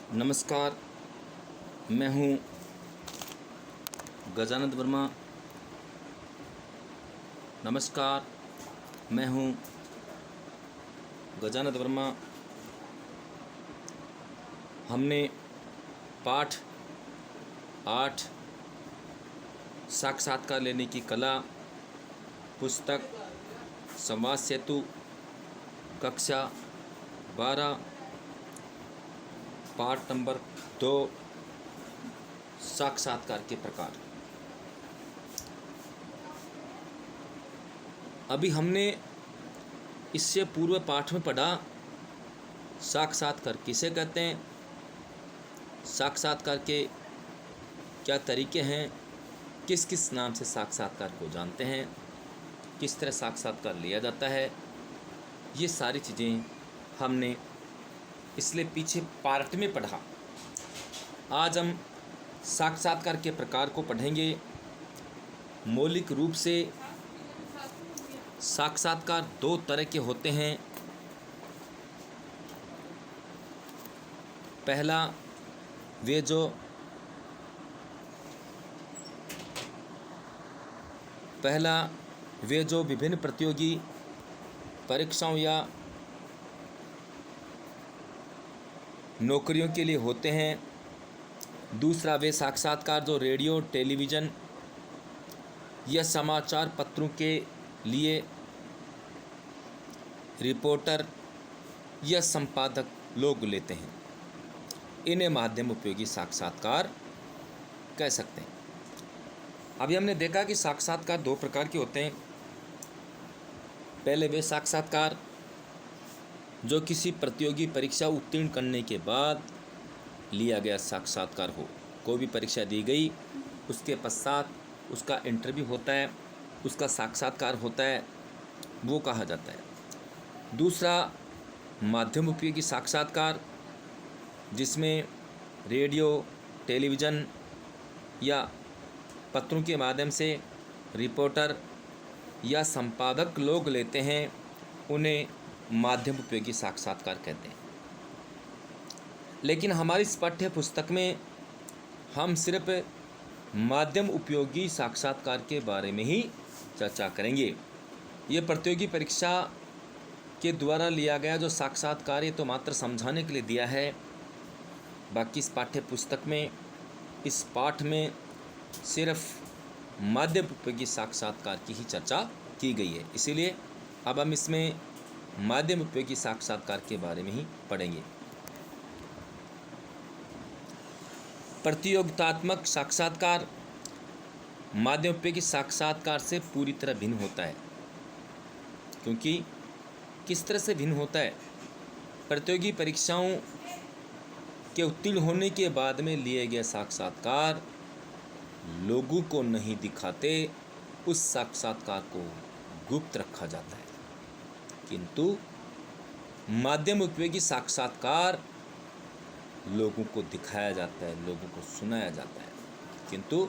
नमस्कार, मैं हूँ गजानंद वर्मा। नमस्कार, मैं हूँ गजानंद वर्मा। हमने पाठ 8 साक्षात्कार लेने की कला पुस्तक संवाद सेतु कक्षा 12 पाठ नंबर 2 साक्षात्कार के प्रकार। अभी हमने इससे पूर्व पाठ में पढ़ा साक्षात्कार किसे कहते हैं, साक्षात्कार के क्या तरीके हैं, किस किस नाम से साक्षात्कार को जानते हैं, किस तरह साक्षात्कार लिया जाता है। ये सारी चीज़ें हमने इसलिए पीछे पार्ट में पढ़ा। आज हम साक्षात्कार के प्रकार को पढ़ेंगे। मौलिक रूप से साक्षात्कार 2 तरह के होते हैं। पहला वे जो विभिन्न प्रतियोगी परीक्षाओं या नौकरियों के लिए होते हैं। दूसरा वे साक्षात्कार जो रेडियो, टेलीविज़न या समाचार पत्रों के लिए रिपोर्टर या संपादक लोग लेते हैं। इन्हें माध्यम उपयोगी साक्षात्कार कह सकते हैं। अभी हमने देखा कि साक्षात्कार 2 प्रकार के होते हैं। पहले वे साक्षात्कार जो किसी प्रतियोगी परीक्षा उत्तीर्ण करने के बाद लिया गया साक्षात्कार हो। कोई भी परीक्षा दी गई, उसके पश्चात उसका इंटरव्यू होता है, उसका साक्षात्कार होता है, वो कहा जाता है। दूसरा माध्यम उपयोगी साक्षात्कार जिसमें रेडियो, टेलीविज़न या पत्रों के माध्यम से रिपोर्टर या संपादक लोग लेते हैं, उन्हें माध्यम उपयोगी साक्षात्कार कहते हैं। लेकिन हमारी इस पाठ्य पुस्तक में हम सिर्फ माध्यम उपयोगी साक्षात्कार के बारे में ही चर्चा करेंगे। ये प्रतियोगी परीक्षा के द्वारा लिया गया जो साक्षात्कार है तो मात्र समझाने के लिए दिया है। बाकी इस पाठ्य पुस्तक में इस पाठ में सिर्फ माध्यम उपयोगी साक्षात्कार की ही चर्चा की गई है। इसीलिए अब हम इसमें माध्यम उपयोगी साक्षात्कार के बारे में ही पढ़ेंगे। प्रतियोगितात्मक साक्षात्कार माध्यम उपयोगी साक्षात्कार से पूरी तरह भिन्न होता है। क्योंकि किस तरह से भिन्न होता है? प्रतियोगी परीक्षाओं के उत्तीर्ण होने के बाद में लिए गए साक्षात्कार लोगों को नहीं दिखाते, उस साक्षात्कार को गुप्त रखा जाता है। किंतु माध्यम उपयोगी साक्षात्कार लोगों को दिखाया जाता है, लोगों को सुनाया जाता है। किंतु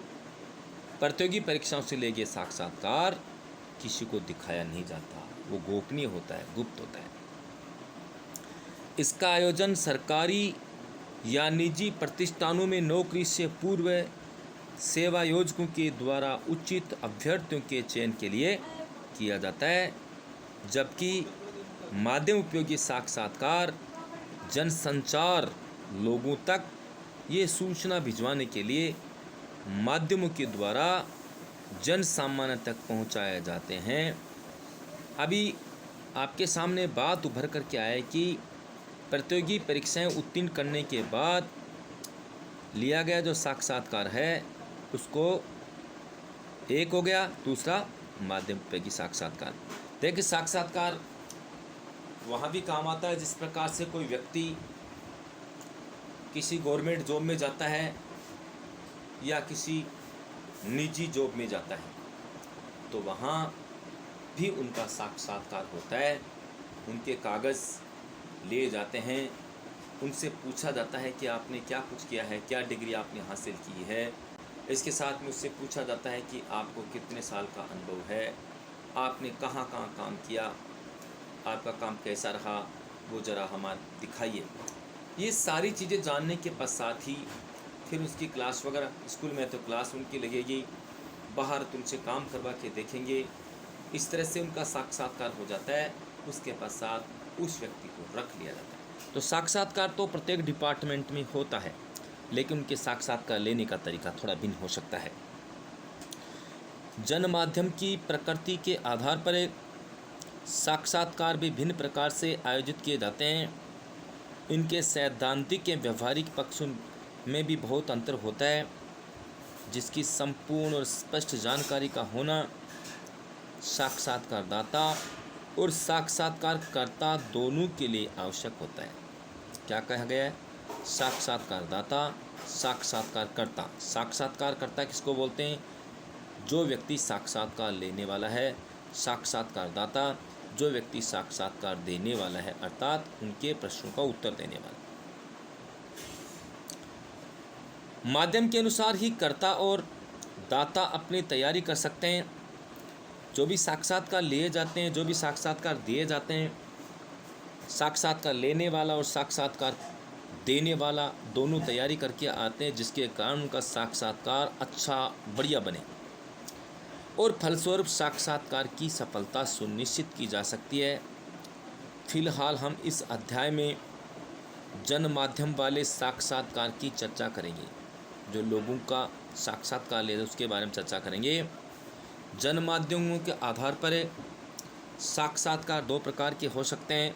प्रतियोगी परीक्षाओं से लिए गए साक्षात्कार किसी को दिखाया नहीं जाता, वो गोपनीय होता है, गुप्त होता है। इसका आयोजन सरकारी या निजी प्रतिष्ठानों में नौकरी से पूर्व सेवा योजकों के द्वारा उचित अभ्यर्थियों के चयन के लिए किया जाता है, जबकि माध्यम उपयोगी साक्षात्कार जनसंचार लोगों तक ये सूचना भिजवाने के लिए माध्यमों के द्वारा जन सामान्य तक पहुंचाए जाते हैं। अभी आपके सामने बात उभर कर के आए कि प्रतियोगी परीक्षाएं उत्तीर्ण करने के बाद लिया गया जो साक्षात्कार है उसको एक हो गया, दूसरा माध्यम उपयोगी साक्षात्कार। देखिए, साक्षात्कार वहाँ भी काम आता है जिस प्रकार से कोई व्यक्ति किसी गवर्नमेंट जॉब में जाता है या किसी निजी जॉब में जाता है, तो वहाँ भी उनका साक्षात्कार होता है। उनके कागज़ लिए जाते हैं, उनसे पूछा जाता है कि आपने क्या कुछ किया है, क्या डिग्री आपने हासिल की है। इसके साथ में उससे पूछा जाता है कि आपको कितने साल का अनुभव है, आपने कहाँ कहाँ काम किया, आपका काम कैसा रहा, वो ज़रा हमारे दिखाइए। ये सारी चीज़ें जानने के पश्चात ही फिर उसकी क्लास वगैरह, स्कूल में तो क्लास उनकी लगेगी, बाहर तुमसे काम करवा के देखेंगे, इस तरह से उनका साक्षात्कार हो जाता है। उसके पश्चात उस व्यक्ति को रख लिया जाता है। तो साक्षात्कार तो प्रत्येक डिपार्टमेंट में होता है, लेकिन उनके साक्षात्कार लेने का तरीका थोड़ा भिन्न हो सकता है। जन माध्यम की प्रकृति के आधार पर साक्षात्कार भी भिन्न प्रकार से आयोजित किए जाते हैं। इनके सैद्धांतिक एवं व्यवहारिक पक्षों में भी बहुत अंतर होता है, जिसकी संपूर्ण और स्पष्ट जानकारी का होना साक्षात्कारदाता और साक्षात्कारकर्ता दोनों के लिए आवश्यक होता है। क्या कहा गया है? साक्षात्कारदाता, साक्षात्कारकर्ता। साक्षात्कारकर्ता किसको बोलते हैं? जो व्यक्ति साक्षात्कार लेने वाला है। साक्षात्कारदाता, जो व्यक्ति साक्षात्कार देने वाला है, अर्थात उनके प्रश्नों का उत्तर देने वाला। माध्यम के अनुसार ही कर्ता और दाता अपनी तैयारी कर सकते हैं। जो भी साक्षात्कार लिए जाते हैं, जो भी साक्षात्कार दिए जाते हैं, साक्षात्कार लेने वाला और साक्षात्कार देने वाला दोनों तैयारी करके आते हैं, जिसके कारण उनका साक्षात्कार अच्छा बढ़िया बने और फलस्वरूप साक्षात्कार की सफलता सुनिश्चित की जा सकती है। फिलहाल हम इस अध्याय में जन माध्यम वाले साक्षात्कार की चर्चा करेंगे। जो लोगों का साक्षात्कार ले उसके बारे में चर्चा करेंगे। जन माध्यमों के आधार पर साक्षात्कार दो प्रकार के हो सकते हैं।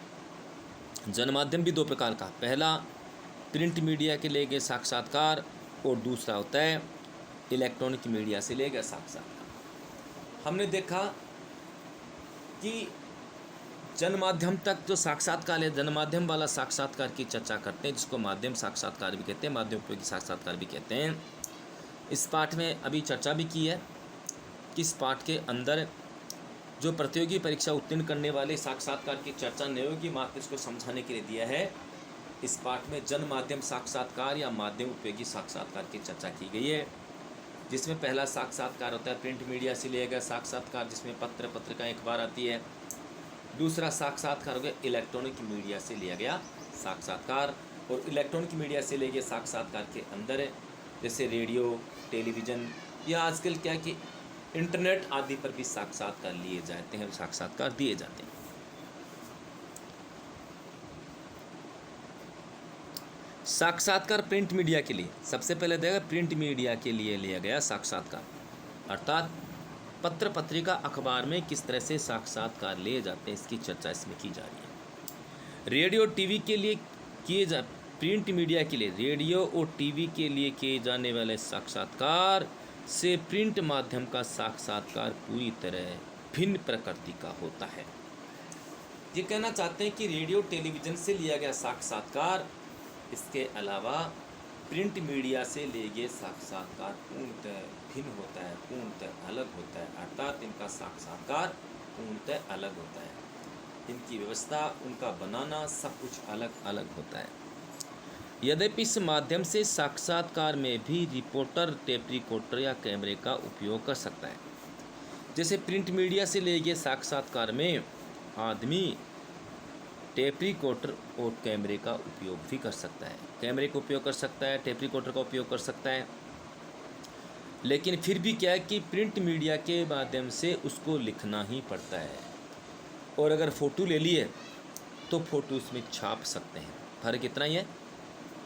जन माध्यम भी दो प्रकार का, पहला प्रिंट मीडिया के लिए गए साक्षात्कार और दूसरा होता है इलेक्ट्रॉनिक मीडिया से लिए गए साक्षात्कार। हमने देखा कि जन माध्यम तक जो साक्षात्कार है, जन माध्यम वाला साक्षात्कार की चर्चा करते हैं, जिसको माध्यम साक्षात्कार भी कहते हैं, माध्यम उपयोगी साक्षात्कार भी कहते हैं। इस पाठ में अभी चर्चा भी की है कि इस पाठ के अंदर जो प्रतियोगी परीक्षा उत्तीर्ण करने वाले साक्षात्कार की चर्चा नहीं होगी, मात्र इसको समझाने के लिए दिया है। इस पाठ में जन माध्यम साक्षात्कार या माध्यम उपयोगी साक्षात्कार की चर्चा की गई है, जिसमें पहला साक्षात्कार होता है प्रिंट मीडिया से लिया गया साक्षात्कार, जिसमें पत्र पत्रिका अखबार आती है। दूसरा साक्षात्कार हो गया इलेक्ट्रॉनिक मीडिया से लिया गया साक्षात्कार। और इलेक्ट्रॉनिक मीडिया से लिए गए साक्षात्कार के अंदर जैसे रेडियो, टेलीविज़न या आजकल क्या कि इंटरनेट आदि पर भी साक्षात्कार लिए जाते हैं, साक्षात्कार दिए जाते हैं। साक्षात्कार प्रिंट मीडिया के लिए सबसे पहले देखा, प्रिंट मीडिया के लिए लिया गया साक्षात्कार, अर्थात पत्र पत्रिका अखबार में किस तरह से साक्षात्कार लिए जाते हैं, इसकी चर्चा इसमें की जा रही है। रेडियो टीवी के लिए प्रिंट मीडिया के लिए रेडियो और टीवी के लिए किए जाने वाले साक्षात्कार से प्रिंट माध्यम का साक्षात्कार पूरी तरह भिन्न प्रकृति का होता है। ये कहना चाहते हैं कि रेडियो टेलीविज़न से लिया गया साक्षात्कार, इसके अलावा प्रिंट मीडिया से लिए गए साक्षात्कार पूर्णतः भिन्न होता है, पूर्णतः अलग होता है, अर्थात इनका साक्षात्कार पूर्णतः अलग होता है। इनकी व्यवस्था, उनका बनाना सब कुछ अलग अलग होता है। यद्यपि इस माध्यम से साक्षात्कार में भी रिपोर्टर टेप रिकॉर्डर या कैमरे का उपयोग कर सकता है। जैसे प्रिंट मीडिया से लिए गए साक्षात्कार में आदमी टेप रिकॉर्डर और कैमरे का उपयोग भी कर सकता है, कैमरे का उपयोग कर सकता है, टेप रिकॉर्डर का उपयोग कर सकता है। लेकिन फिर भी क्या है कि प्रिंट मीडिया के माध्यम से उसको लिखना ही पड़ता है, और अगर फ़ोटो ले लिए तो फ़ोटो उसमें छाप सकते हैं। फ़र्क इतना ही है,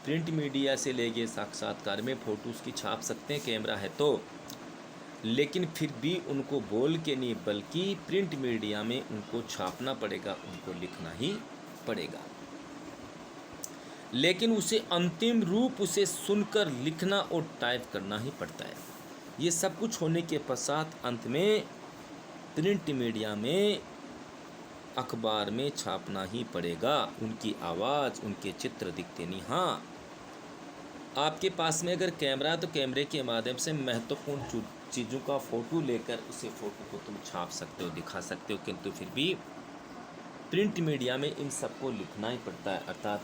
प्रिंट मीडिया से ले गए साक्षात्कार में फ़ोटो उसकी छाप सकते हैं, कैमरा है तो, लेकिन फिर भी उनको बोल के नहीं, बल्कि प्रिंट मीडिया में उनको छापना पड़ेगा, उनको लिखना ही पड़ेगा। लेकिन उसे अंतिम रूप उसे सुनकर लिखना और टाइप करना ही पड़ता है। ये सब कुछ होने के पश्चात अंत में प्रिंट मीडिया में अखबार में छापना ही पड़ेगा। उनकी आवाज़, उनके चित्र दिखते नहीं। हाँ, आपके पास में अगर कैमरा है तो कैमरे के माध्यम से महत्वपूर्ण चीज़ों का फ़ोटो लेकर उसे फ़ोटो को तुम छाप सकते हो, दिखा सकते हो, किंतु फिर भी प्रिंट मीडिया में इन सबको लिखना ही पड़ता है, अर्थात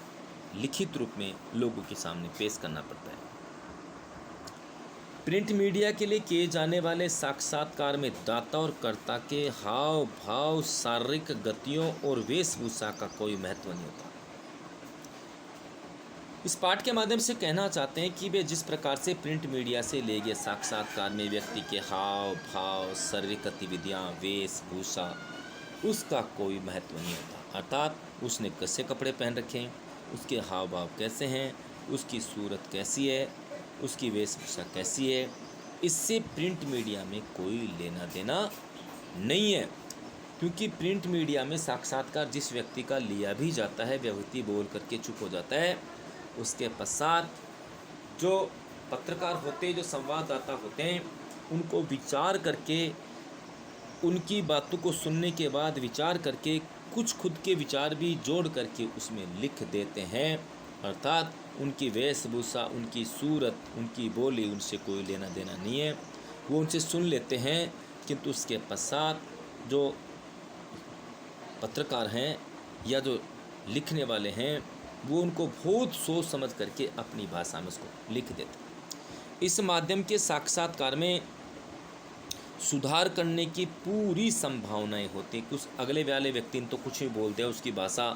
लिखित रूप में लोगों के सामने पेश करना पड़ता है। प्रिंट मीडिया के लिए किए जाने वाले साक्षात्कार में दाता और कर्ता के हाव भाव, शारीरिक गतियों और वेशभूषा का कोई महत्व नहीं होता। इस पाठ के माध्यम से कहना चाहते हैं कि वे जिस प्रकार से प्रिंट मीडिया से लिए गए साक्षात्कार में व्यक्ति के हाव भाव, शारीरिक गतिविधियाँ, वेशभूषा, उसका कोई महत्व नहीं होता। अर्थात उसने कैसे कपड़े पहन रखे हैं, उसके हाव भाव कैसे हैं, उसकी सूरत कैसी है, उसकी वेशभूषा कैसी है, इससे प्रिंट मीडिया में कोई लेना देना नहीं है। क्योंकि प्रिंट मीडिया में साक्षात्कार जिस व्यक्ति का लिया भी जाता है, व्यक्ति बोल करके चुप हो जाता है। उसके पश्चात जो पत्रकार होते हैं, जो संवाददाता होते हैं, उनको विचार करके, उनकी बातों को सुनने के बाद विचार करके कुछ खुद के विचार भी जोड़ करके उसमें लिख देते हैं। अर्थात उनकी वेशभूषा, उनकी सूरत, उनकी बोली, उनसे कोई लेना देना नहीं है। वो उनसे सुन लेते हैं, किंतु उसके पश्चात जो पत्रकार हैं या जो लिखने वाले हैं, वो उनको बहुत सोच समझ करके अपनी भाषा में उसको लिख देते हैं। इस माध्यम के साक्षात्कार में सुधार करने की पूरी संभावनाएं होती। कुछ अगले वाले व्यक्ति ने तो कुछ भी बोल दिया, उसकी भाषा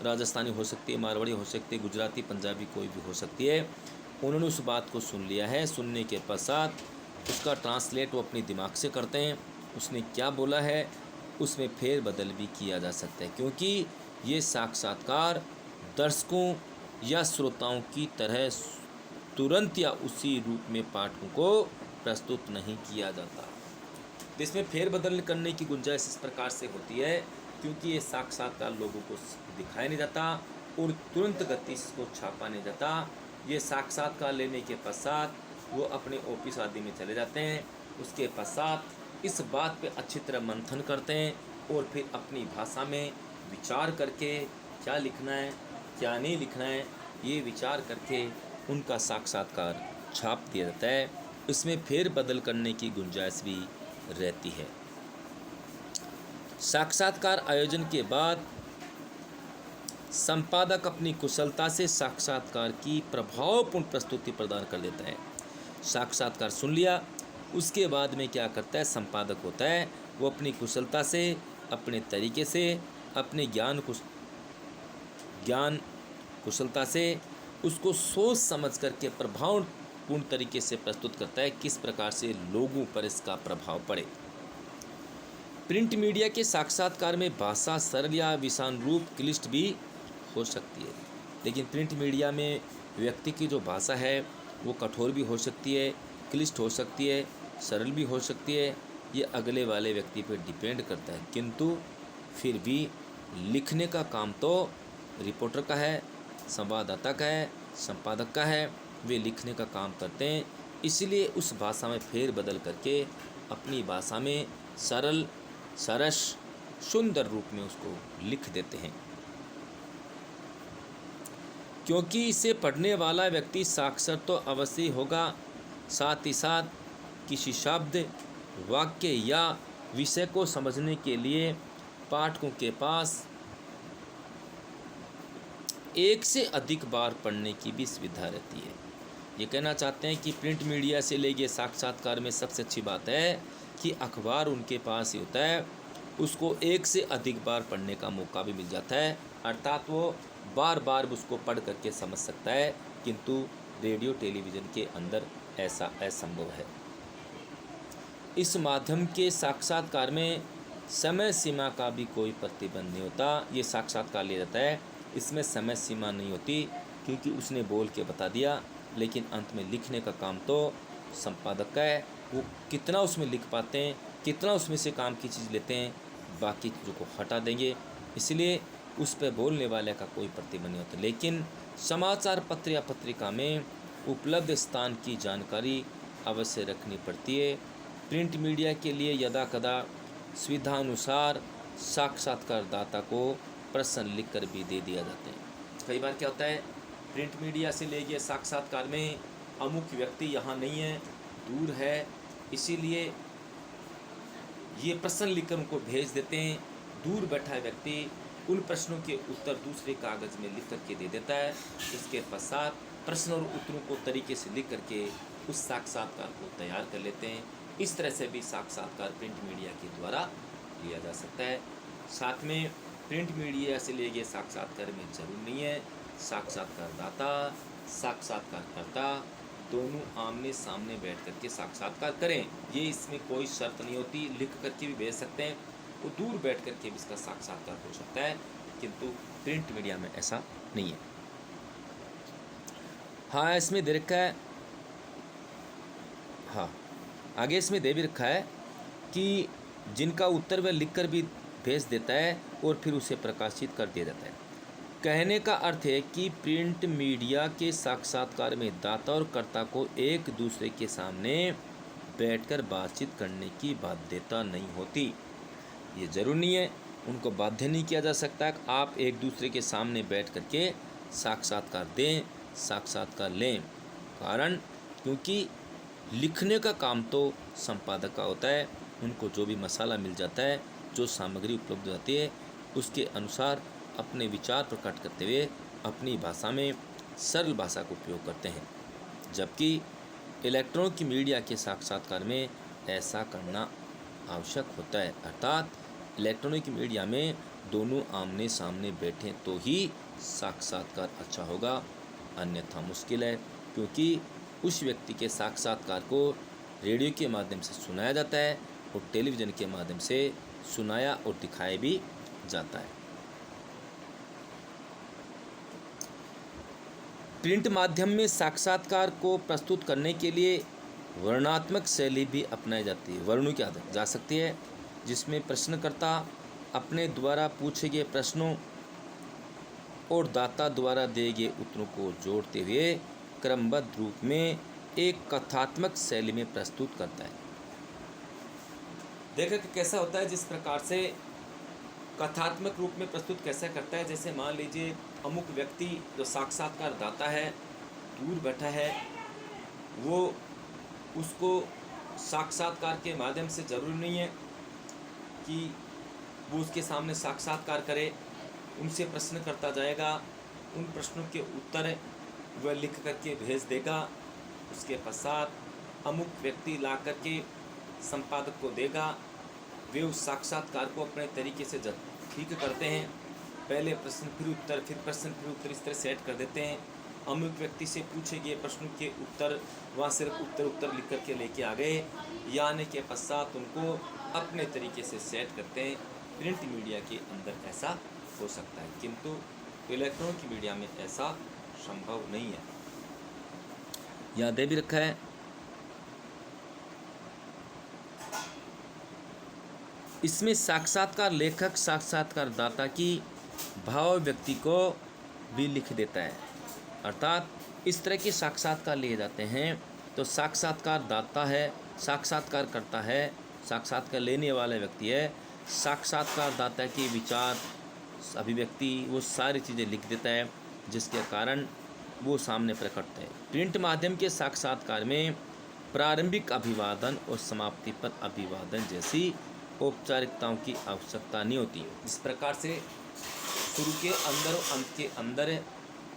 राजस्थानी हो सकती है, मारवाड़ी हो सकती है, गुजराती, पंजाबी कोई भी हो सकती है। उन्होंने उस बात को सुन लिया है। सुनने के पश्चात उसका ट्रांसलेट वो अपने दिमाग से करते हैं। उसने क्या बोला है उसमें फेर बदल भी किया जा सकता है, क्योंकि ये साक्षात्कार दर्शकों या श्रोताओं की तरह तुरंत या उसी रूप में पाठकों को प्रस्तुत नहीं किया जाता। इसमें फेरबदल करने की गुंजाइश इस प्रकार से होती है क्योंकि ये साक्षात्कार लोगों को दिखाया नहीं जाता और तुरंत गति से इसको छापा नहीं जाता। ये साक्षात्कार लेने के पश्चात वो अपने ऑफिस आदि में चले जाते हैं। उसके पश्चात इस बात पे अच्छी तरह मंथन करते हैं और फिर अपनी भाषा में विचार करके क्या लिखना है, क्या नहीं लिखना है, ये विचार करके उनका साक्षात्कार छाप दिया जाता है। इसमें फेर बदल करने की गुंजाइश भी रहती है। साक्षात्कार आयोजन के बाद संपादक अपनी कुशलता से साक्षात्कार की प्रभावपूर्ण प्रस्तुति प्रदान कर देता है। साक्षात्कार सुन लिया, उसके बाद में क्या करता है संपादक होता है, वो अपनी कुशलता से, अपने तरीके से, अपने ज्ञान कुशलता से उसको सोच समझ करके प्रभावपूर्ण तरीके से प्रस्तुत करता है, किस प्रकार से लोगों पर इसका प्रभाव पड़े। प्रिंट मीडिया के साक्षात्कार में भाषा सरल या विषानुरूप क्लिष्ट भी हो सकती है, लेकिन प्रिंट मीडिया में व्यक्ति की जो भाषा है वो कठोर भी हो सकती है, क्लिष्ट हो सकती है, सरल भी हो सकती है। ये अगले वाले व्यक्ति पर डिपेंड करता है, किंतु फिर भी लिखने का काम तो रिपोर्टर का है, संवाददाता का है, संपादक का है। वे लिखने का काम करते हैं, इसलिए उस भाषा में फेर बदल करके अपनी भाषा में सरल, सरस, सुंदर रूप में उसको लिख देते हैं, क्योंकि इसे पढ़ने वाला व्यक्ति साक्षर तो अवश्य होगा, साथ ही साथ किसी शब्द, वाक्य या विषय को समझने के लिए पाठकों के पास एक से अधिक बार पढ़ने की भी सुविधा रहती है। ये कहना चाहते हैं कि प्रिंट मीडिया से ले गए साक्षात्कार में सबसे अच्छी बात है कि अखबार उनके पास ही होता है, उसको एक से अधिक बार पढ़ने का मौका भी मिल जाता है, अर्थात वो बार बार उसको पढ़ करके समझ सकता है, किंतु रेडियो टेलीविज़न के अंदर ऐसा असंभव है। इस माध्यम के साक्षात्कार में समय सीमा का भी कोई प्रतिबंध नहीं होता। ये साक्षात्कार लिया जाता है, इसमें समय सीमा नहीं होती, क्योंकि उसने बोल के बता दिया, लेकिन अंत में लिखने का काम तो संपादक का है। वो कितना उसमें लिख पाते हैं, कितना उसमें से काम की चीज़ लेते हैं, बाकी चीज़ों को हटा देंगे, इसलिए उस पर बोलने वाले का कोई प्रतिबंध नहीं होता। लेकिन समाचार पत्र या पत्रिका में उपलब्ध स्थान की जानकारी अवश्य रखनी पड़ती है। प्रिंट मीडिया के लिए यदा कदा सुविधानुसार साक्षात्कारदाता को प्रश्न लिखकर भी दे दिया जाता है। कई बार क्या होता है, प्रिंट मीडिया से ले गए साक्षात्कार में अमुक व्यक्ति यहाँ नहीं है, दूर है, इसीलिए ये प्रश्न लिखकर उनको भेज देते हैं। दूर बैठा व्यक्ति उन प्रश्नों के उत्तर दूसरे कागज़ में लिख करके दे देता है। इसके पश्चात प्रश्न और उत्तरों को तरीके से लिख करके उस साक्षात्कार को तैयार कर लेते हैं। इस तरह से भी साक्षात्कार प्रिंट मीडिया के द्वारा लिया जा सकता है। साथ में प्रिंट मीडिया से लिए गए साक्षात्कार में जरूर नहीं है साक्षात्कारदाता साक्षात्कारकर्ता दोनों आमने सामने बैठ करके साक्षात्कार करें। ये इसमें कोई शर्त नहीं होती, लिख करके भी भेज सकते हैं, वो दूर बैठ करके भी इसका साक्षात्कार हो सकता है, किंतु प्रिंट मीडिया में ऐसा नहीं है। हाँ, इसमें दे रखा है, हाँ आगे इसमें दे भी रखा है कि जिनका उत्तर वह लिख कर भी भेज देता है और फिर उसे प्रकाशित कर दिया जाता है। कहने का अर्थ है कि प्रिंट मीडिया के साक्षात्कार में दाता और कर्ता को एक दूसरे के सामने बैठकर बातचीत करने की बाध्यता नहीं होती। ये जरूर नहीं है, उनको बाध्य नहीं किया जा सकता कि आप एक दूसरे के सामने बैठ करके साक्षात्कार दें, साक्षात्कार लें। कारण क्योंकि लिखने का काम तो संपादक का होता है, उनको जो भी मसाला मिल जाता है, जो सामग्री उपलब्ध होती है, उसके अनुसार अपने विचार प्रकट करते हुए अपनी भाषा में सरल भाषा का उपयोग करते हैं। जबकि इलेक्ट्रॉनिक मीडिया के साक्षात्कार में ऐसा करना आवश्यक होता है, अर्थात इलेक्ट्रॉनिक मीडिया में दोनों आमने सामने बैठें तो ही साक्षात्कार अच्छा होगा, अन्यथा मुश्किल है। क्योंकि उस व्यक्ति के साक्षात्कार को रेडियो के माध्यम से सुनाया जाता है और टेलीविज़न के माध्यम से सुनाया और दिखाया भी जाता है। प्रिंट माध्यम में साक्षात्कार को प्रस्तुत करने के लिए वर्णनात्मक शैली भी अपनाई जाती है, वर्णों की आदत जा सकती है, जिसमें प्रश्नकर्ता अपने द्वारा पूछे गए प्रश्नों और दाता द्वारा दिए गए उत्तरों को जोड़ते हुए क्रमबद्ध रूप में एक कथात्मक शैली में प्रस्तुत करता है। देखा कि कैसा होता है, जिस प्रकार से कथात्मक रूप में प्रस्तुत कैसे करता है। जैसे मान लीजिए अमुक व्यक्ति जो साक्षात्कार दाता है, दूर बैठा है, वो उसको साक्षात्कार के माध्यम से ज़रूरी नहीं है कि वो उसके सामने साक्षात्कार करे, उनसे प्रश्न करता जाएगा, उन प्रश्नों के उत्तर वह लिख करके भेज देगा। उसके पश्चात अमुक व्यक्ति ला करके संपादक को देगा, वे उस साक्षात्कार को अपने तरीके से ठीक करते हैं। पहले प्रश्न फिर उत्तर, फिर प्रश्न फिर उत्तर, इस तरह सेट कर देते हैं। अमुक व्यक्ति से पूछे गए प्रश्नों के उत्तर वहाँ सिर्फ उत्तर लिख करके लेके आ गए, या आने के पश्चात उनको अपने तरीके से सेट करते हैं। प्रिंट मीडिया के अंदर ऐसा हो सकता है, किंतु इलेक्ट्रॉनिक मीडिया में ऐसा संभव नहीं है। यहाँ दे भी रखा है, इसमें साक्षात्कार लेखक साक्षात्कारदाता की भाव व्यक्ति को भी लिख देता है। अर्थात इस तरह के साक्षात्कार लिए जाते हैं तो साक्षात्कारदाता है, साक्षात्कार करता है, साक्षात्कार लेने वाला व्यक्ति है, साक्षात्कारदाता के विचार, अभिव्यक्ति, वो सारी चीज़ें लिख देता है, जिसके कारण वो सामने प्रकटता है। प्रिंट माध्यम के साक्षात्कार में प्रारंभिक अभिवादन और समाप्ति पर अभिवादन जैसी औपचारिकताओं की आवश्यकता नहीं होती। इस प्रकार से शुरू के अंदर और अंत के अंदर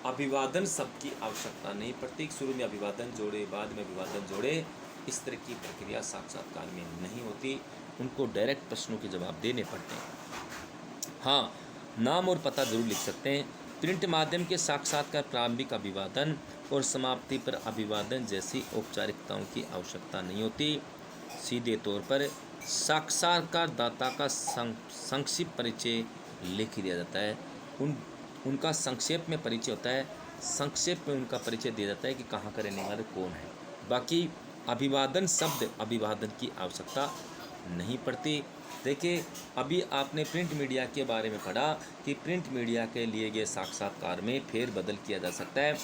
अभिवादन शब्द की आवश्यकता नहीं पड़ती। शुरू में अभिवादन जोड़े, बाद में अभिवादन जोड़े, इस तरह की प्रक्रिया साक्षात्कार में नहीं होती। उनको डायरेक्ट प्रश्नों के जवाब देने पड़ते हैं। हाँ, नाम और पता जरूर लिख सकते हैं। प्रिंट माध्यम के साक्षात्कार प्रारंभिक अभिवादन और समाप्ति पर अभिवादन जैसी औपचारिकताओं की आवश्यकता नहीं होती। सीधे तौर पर साक्षात्कारदाता का संक्षिप्त परिचय लिख दिया जाता है। उनका संक्षेप में परिचय होता है, संक्षेप में उनका परिचय दिया जाता है कि कहाँ का रहने वाले कौन है। बाकी अभिवादन शब्द, अभिवादन की आवश्यकता नहीं पड़ती। देखिए, अभी आपने प्रिंट मीडिया के बारे में पढ़ा कि प्रिंट मीडिया के लिए गए साक्षात्कार में फेरबदल किया जा सकता है।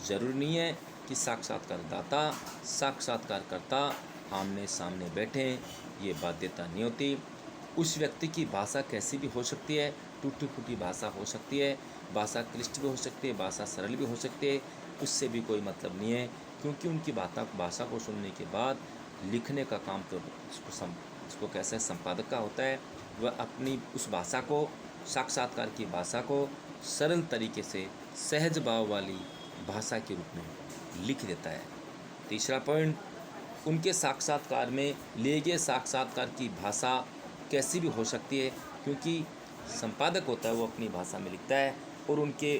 ज़रूरी नहीं है कि साक्षात्कारदाता साक्षात्कारकर्ता आमने सामने बैठें, ये बाध्यता नहीं होती। उस व्यक्ति की भाषा कैसी भी हो सकती है, टूटी फूटी भाषा हो सकती है, भाषा क्लिष्ट भी हो सकती है, भाषा सरल भी हो सकती है, उससे भी कोई मतलब नहीं है। क्योंकि उनकी भाषा को सुनने के बाद लिखने का काम तो इसको कैसे संपादक का होता है। वह अपनी उस भाषा को, साक्षात्कार की भाषा को सरल तरीके से सहज भाव वाली भाषा के रूप में लिख देता है। तीसरा पॉइंट, उनके साक्षात्कार में लिए गए साक्षात्कार की भाषा कैसी भी हो सकती है, क्योंकि संपादक होता है वो अपनी भाषा में लिखता है और उनके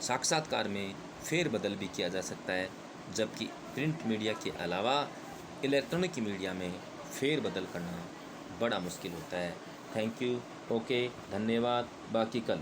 साक्षात्कार में फेरबदल भी किया जा सकता है, जबकि प्रिंट मीडिया के अलावा इलेक्ट्रॉनिक मीडिया में फेरबदल करना बड़ा मुश्किल होता है। Thank you. ओके, धन्यवाद। बाकी कल।